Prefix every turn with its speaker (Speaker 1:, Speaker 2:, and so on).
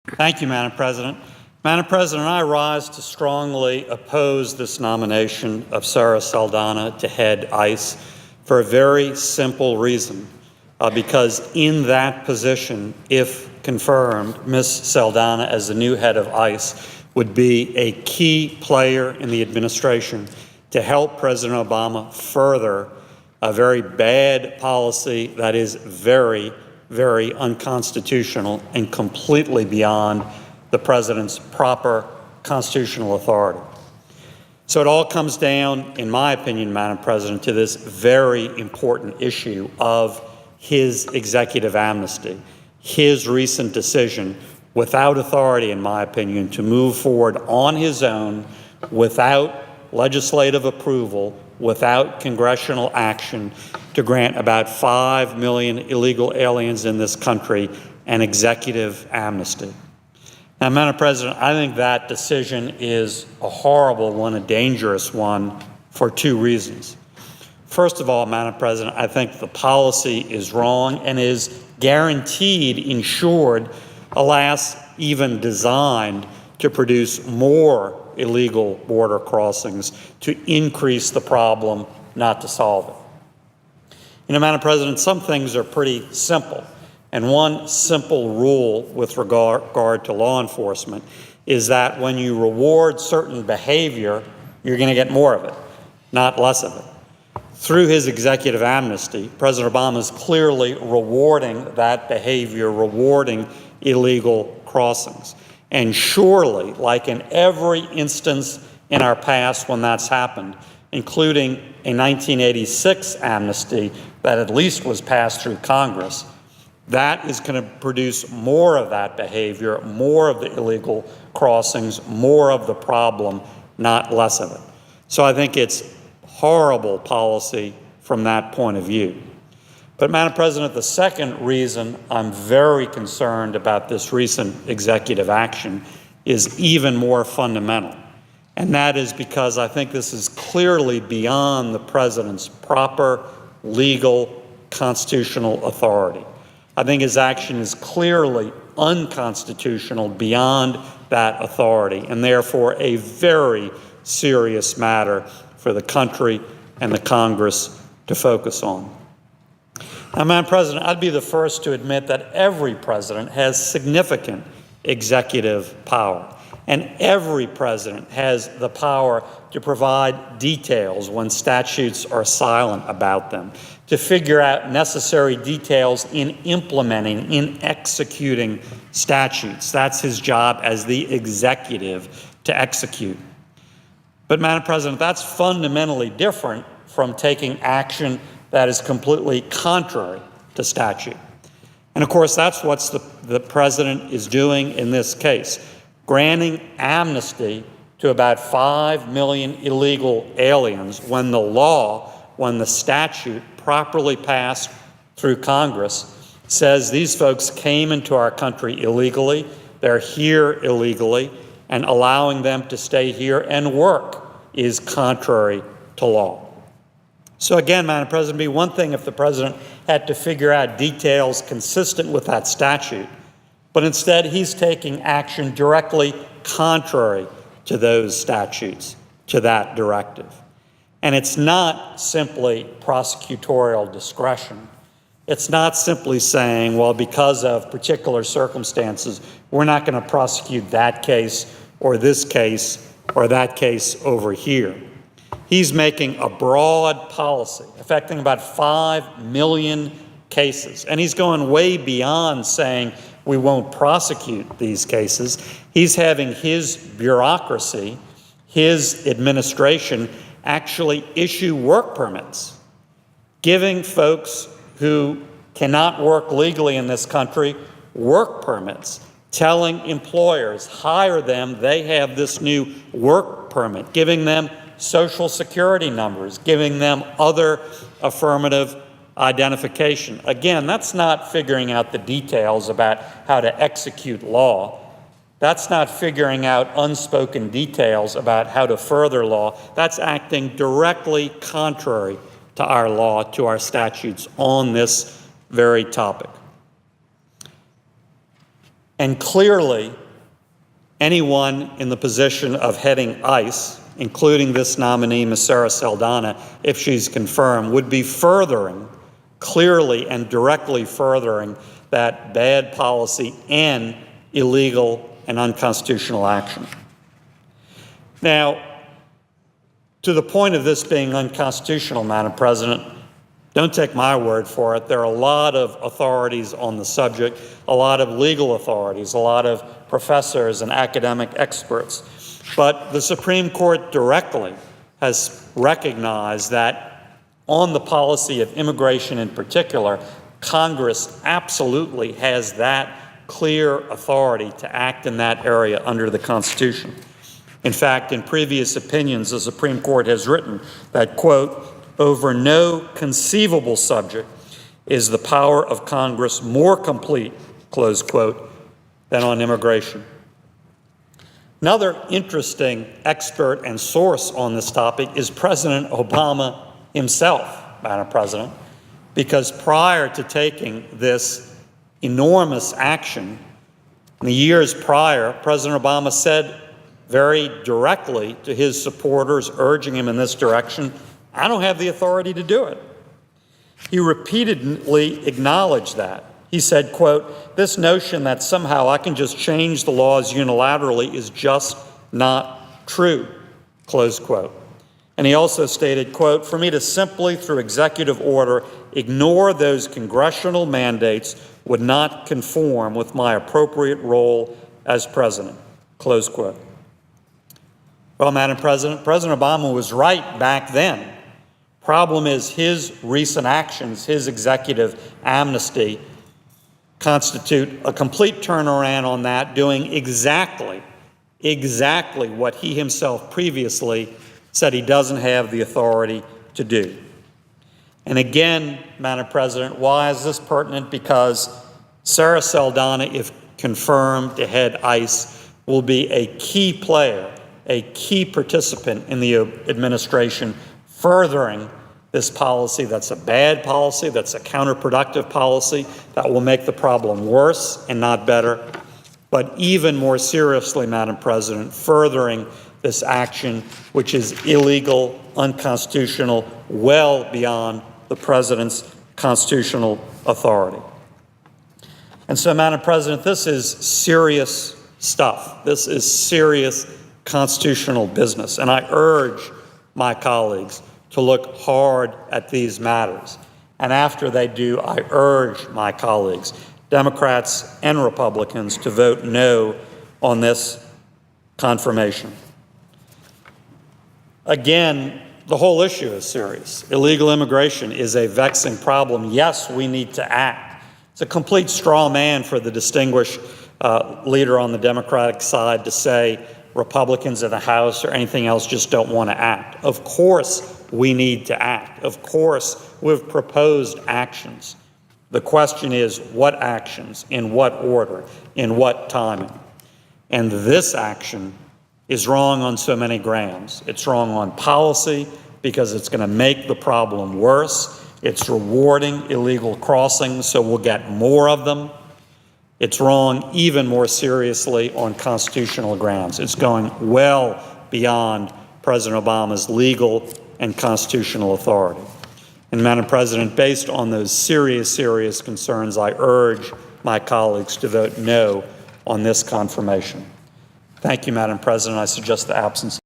Speaker 1: Thank you, Madam President. Madam President, I rise to strongly oppose this nomination of Sarah Saldana to head ICE for a very simple reason. Because in that position, if confirmed, Ms. Saldana as the new head of ICE would be a key player in the administration to help President Obama further a very bad policy that is very, very unconstitutional and completely beyond the president's proper constitutional authority. So it all comes down, in my opinion, Madam President, to this very important issue of his executive amnesty, his recent decision without authority, in my opinion, to move forward on his own without legislative approval, without congressional action, to grant about 5 million illegal aliens in this country an executive amnesty. Now, Madam President, I think that decision is a horrible one, a dangerous one, for two reasons. First of all, Madam President, I think the policy is wrong and is guaranteed, ensured, alas, even designed to produce more illegal border crossings, to increase the problem, not to solve it. You know, Madam President, some things are pretty simple. And one simple rule with regard to law enforcement is that when you reward certain behavior, you're going to get more of it, not less of it. Through his executive amnesty, President Obama is clearly rewarding that behavior, rewarding illegal crossings. And surely, like in every instance in our past when that's happened, including a 1986 amnesty that at least was passed through Congress, that is going to produce more of that behavior, more of the illegal crossings, more of the problem, not less of it. So I think it's horrible policy from that point of view. But, Madam President, the second reason I'm very concerned about this recent executive action is even more fundamental. And that is because I think this is clearly beyond the president's proper legal constitutional authority. I think his action is clearly unconstitutional beyond that authority, and therefore a very serious matter for the country and the Congress to focus on. Now, Madam President, I'd be the first to admit that every president has significant executive power, and every president has the power to provide details when statutes are silent about them, to figure out necessary details in implementing, in executing statutes. That's his job as the executive, to execute. But, Madam President, that's fundamentally different from taking action that is completely contrary to statute. And, of course, that's what the president is doing in this case, granting amnesty to about 5 million illegal aliens when the law, when the statute properly passed through Congress says these folks came into our country illegally, they're here illegally, and allowing them to stay here and work is contrary to law. So again, Madam President, it'd be one thing if the president had to figure out details consistent with that statute, but instead he's taking action directly contrary to those statutes, to that directive. And it's not simply prosecutorial discretion. It's not simply saying, well, because of particular circumstances, we're not going to prosecute that case or this case or that case over here. He's making a broad policy affecting about 5 million cases. And he's going way beyond saying we won't prosecute these cases. He's having his bureaucracy, his administration, actually issue work permits, giving folks who cannot work legally in this country work permits, telling employers, hire them, they have this new work permit, giving them social security numbers, giving them other affirmative identification. Again, that's not figuring out the details about how to execute law. That's not figuring out unspoken details about how to further law. That's acting directly contrary to our law, to our statutes on this very topic. And clearly, anyone in the position of heading ICE, including this nominee, Ms. Sarah Saldana, if she's confirmed, would be furthering, clearly and directly furthering, that bad policy and illegal and unconstitutional action. Now, to the point of this being unconstitutional, Madam President, don't take my word for it. There are a lot of authorities on the subject, a lot of legal authorities, a lot of professors and academic experts. But the Supreme Court directly has recognized that on the policy of immigration in particular, Congress absolutely has that clear authority to act in that area under the Constitution. In fact, in previous opinions, the Supreme Court has written that, quote, over no conceivable subject is the power of Congress more complete, close quote, than on immigration. Another interesting expert and source on this topic is President Obama himself, Madam President, because prior to taking this enormous action, in the years prior, President Obama said very directly to his supporters, urging him in this direction, I don't have the authority to do it. He repeatedly acknowledged that. He said, quote, this notion that somehow I can just change the laws unilaterally is just not true, close quote. And he also stated, quote, for me to simply, through executive order, ignore those congressional mandates would not conform with my appropriate role as president, close quote. Well, Madam President, President Obama was right back then. Problem is his recent actions, his executive amnesty, constitute a complete turnaround on that, doing exactly what he himself previously said he doesn't have the authority to do. And again, Madam President, why is this pertinent? Because Sarah Saldana, if confirmed to head ICE, will be a key player, a key participant in the administration furthering this policy that's a bad policy, that's a counterproductive policy, that will make the problem worse and not better. But even more seriously, Madam President, furthering this action, which is illegal, unconstitutional, well beyond the president's constitutional authority. And so, Madam President, this is serious stuff. This is serious constitutional business. And I urge my colleagues to look hard at these matters. And after they do, I urge my colleagues, Democrats and Republicans, to vote no on this confirmation. Again, the whole issue is serious. Illegal immigration is a vexing problem. Yes, we need to act. It's a complete straw man for the distinguished leader on the Democratic side to say Republicans in the House or anything else just don't want to act. Of course, we need to act. Of course, we've proposed actions. The question is what actions, in what order, in what timing. And this action is wrong on so many grounds. It's wrong on policy because it's going to make the problem worse. It's rewarding illegal crossings, so we'll get more of them. It's wrong even more seriously on constitutional grounds. It's going well beyond President Obama's legal and constitutional authority. And Madam President, based on those serious concerns, I urge my colleagues to vote no on this confirmation. Thank you, Madam President. I suggest the absence of